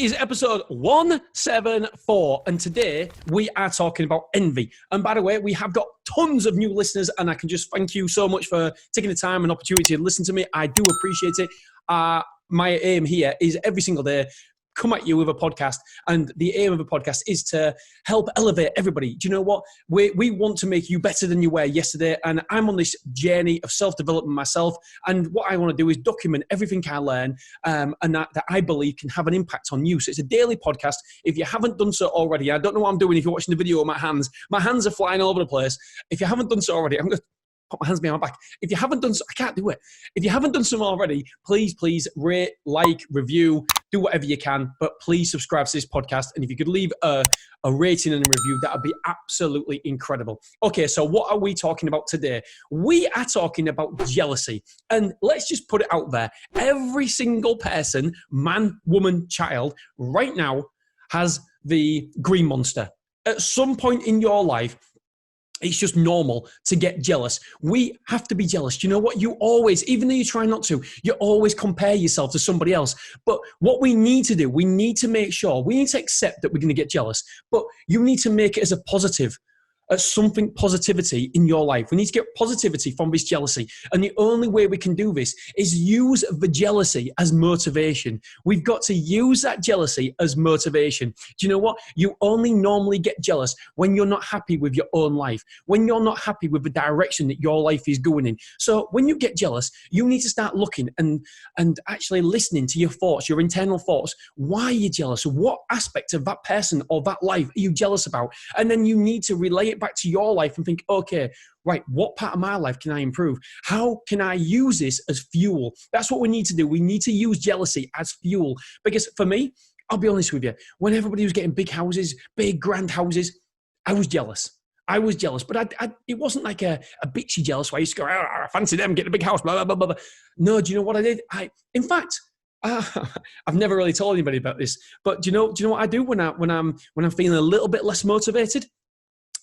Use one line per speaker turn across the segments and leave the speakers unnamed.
is episode 174, and today we are talking about envy. And by the way, we have got tons of new listeners, and I can just thank you so much for taking the time and opportunity to listen to me. I do appreciate it. My aim here is every single day come at you with a podcast, and the aim of a podcast is to help elevate everybody. Do you know what? We want to make you better than you were yesterday, and I'm on this journey of self-development myself, and what I want to do is document everything I learn, and that I believe can have an impact on you. So it's a daily podcast. If you haven't done so already, I don't know what I'm doing if you're watching the video with my hands are flying all over the place. If you haven't done so already, I'm going to put my hands behind my back. If you haven't done so, I can't do it. If you haven't done so already, please rate, like, review, do whatever you can, but please subscribe to this podcast. And if you could leave a rating and a review, that would be absolutely incredible. Okay, so what are we talking about today? We are talking about jealousy. And let's just put it out there. Every single person, man, woman, child, right now has the green monster. At some point in your life, it's just normal to get jealous. We have to be jealous. Do you know what? You always, even though you try not to, you always compare yourself to somebody else. But what we need to do, we need to make sure, we need to accept that we're going to get jealous, but you need to make it as a positive, as something positivity in your life. We need to get positivity from this jealousy. And the only way we can do this is use the jealousy as motivation. We've got to use that jealousy as motivation. Do you know what? You only normally get jealous when you're not happy with your own life, when you're not happy with the direction that your life is going in. So when you get jealous, you need to start looking and actually listening to your thoughts, your internal thoughts. Why are you jealous? What aspect of that person or that life are you jealous about? And then you need to relay it back to your life and think, okay, right, what part of my life can I improve? How can I use this as fuel? That's what we need to do. We need to use jealousy as fuel. Because for me, I'll be honest with you, when everybody was getting big houses, big grand houses, I was jealous. But it wasn't like a bitchy jealous where I used to go, I fancy them, get a big house, blah, blah, blah, blah. No, do you know what I did? In fact, I've never really told anybody about this, but do you know what I do when I'm feeling a little bit less motivated?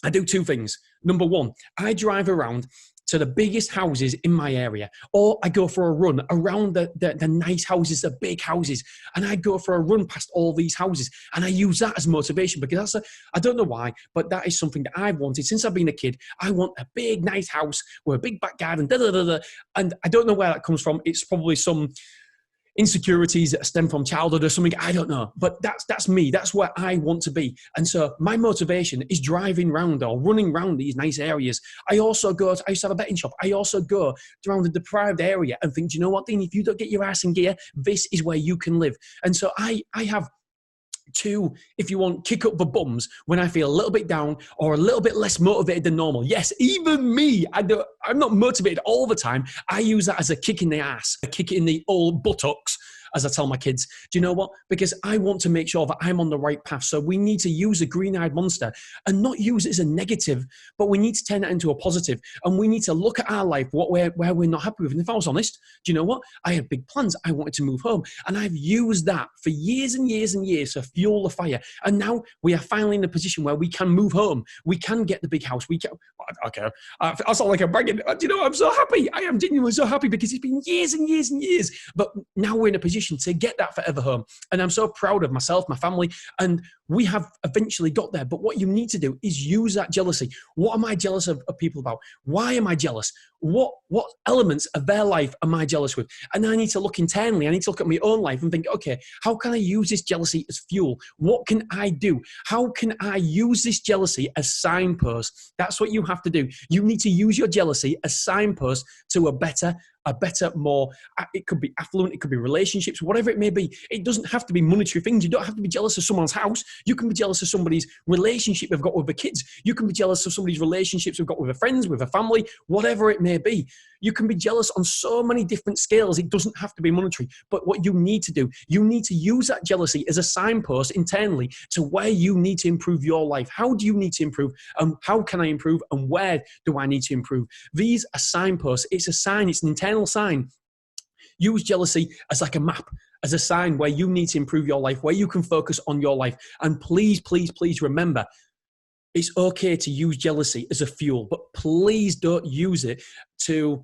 I do two things. Number one, I drive around to the biggest houses in my area, or I go for a run around the nice houses, the big houses, and I go for a run past all these houses, and I use that as motivation because I don't know why, but that is something that I've wanted since I've been a kid. I want a big, nice house with a big back garden, and I don't know where that comes from. It's probably some insecurities that stem from childhood or something, I don't know. But that's me. That's where I want to be. And so my motivation is driving around or running around these nice areas. I used to have a betting shop. I also go around the deprived area and think, do you know what, Dean, if you don't get your ass in gear, this is where you can live. And so I have two, if you want, kick up the bums when I feel a little bit down or a little bit less motivated than normal. Yes, even me, I'm not motivated all the time. I use that as a kick in the ass, a kick in the old buttocks, as I tell my kids. Do you know what? Because I want to make sure that I'm on the right path. So we need to use a green-eyed monster and not use it as a negative, but we need to turn it into a positive. And we need to look at our life, where we're not happy with. And if I was honest, do you know what? I had big plans. I wanted to move home. And I've used that for years and years and years to fuel the fire. And now we are finally in a position where we can move home. We can get the big house. We can. Okay. I sound like I'm bragging. Do you know, I'm so happy. I am genuinely so happy because it's been years and years and years. But now we're in a position to get that forever home. And I'm so proud of myself, my family, and we have eventually got there. But what you need to do is use that jealousy. What am I jealous of people about? Why am I jealous? What elements of their life am I jealous with? And I need to look internally. I need to look at my own life and think, okay, how can I use this jealousy as fuel? What can I do? How can I use this jealousy as signposts? That's what you have to do. You need to use your jealousy as signposts to a better, more, it could be affluent, it could be relationships, whatever it may be. It doesn't have to be monetary things. You don't have to be jealous of someone's house. You can be jealous of somebody's relationship they've got with the kids. You can be jealous of somebody's relationships they've got with their friends, with a family, whatever it may be. You can be jealous on so many different scales. It doesn't have to be monetary. But what you need to do, you need to use that jealousy as a signpost internally to where you need to improve your life. How do you need to improve? How can I improve? And where do I need to improve? These are signposts. It's a sign. It's an internal sign. Use jealousy as like a map, as a sign where you need to improve your life, where you can focus on your life. And please, please, please remember, it's okay to use jealousy as a fuel, but please don't use it to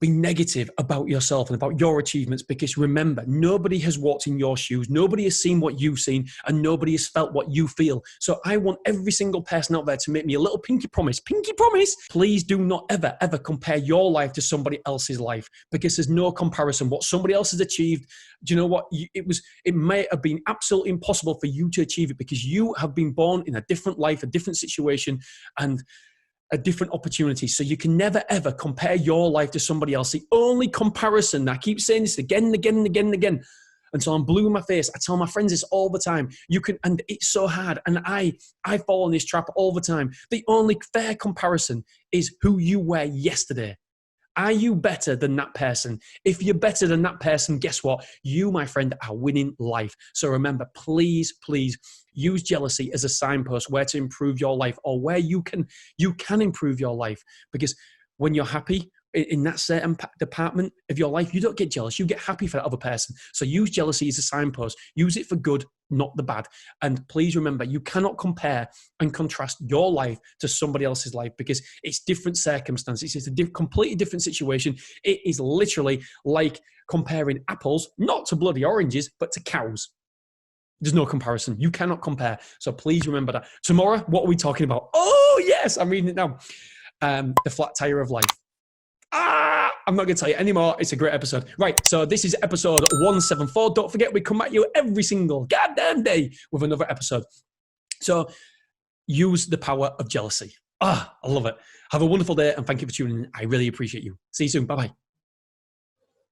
be negative about yourself and about your achievements, because remember, nobody has walked in your shoes, nobody has seen what you've seen, and nobody has felt what you feel. So I want every single person out there to make me a little pinky promise. Please do not ever compare your life to somebody else's life, because there's no comparison. What somebody else has achieved, do you know what? It may have been absolutely impossible for you to achieve it, because you have been born in a different life, a different situation, and a different opportunity. So you can never, ever compare your life to somebody else. The only comparison, I keep saying this again and again and again and again, until I'm blue in my face. I tell my friends this all the time. And it's so hard. And I fall in this trap all the time. The only fair comparison is who you were yesterday. Are you better than that person? If you're better than that person, guess what? You, my friend, are winning life. So remember, please use jealousy as a signpost where to improve your life, or where you can improve your life. Because when you're happy in that certain department of your life, you don't get jealous. You get happy for that other person. So use jealousy as a signpost. Use it for good, not the bad. And please remember, you cannot compare and contrast your life to somebody else's life, because it's different circumstances. It's a completely different situation. It is literally like comparing apples, not to bloody oranges, but to cows. There's no comparison. You cannot compare. So please remember that. Tomorrow, what are we talking about? Oh, yes, I'm reading it now. The flat tire of life. I'm not going to tell you anymore. It's a great episode. Right, so this is episode 174. Don't forget, we come at you every single goddamn day with another episode. So use the power of jealousy. I love it. Have a wonderful day, and thank you for tuning in. I really appreciate you. See you soon. Bye-bye.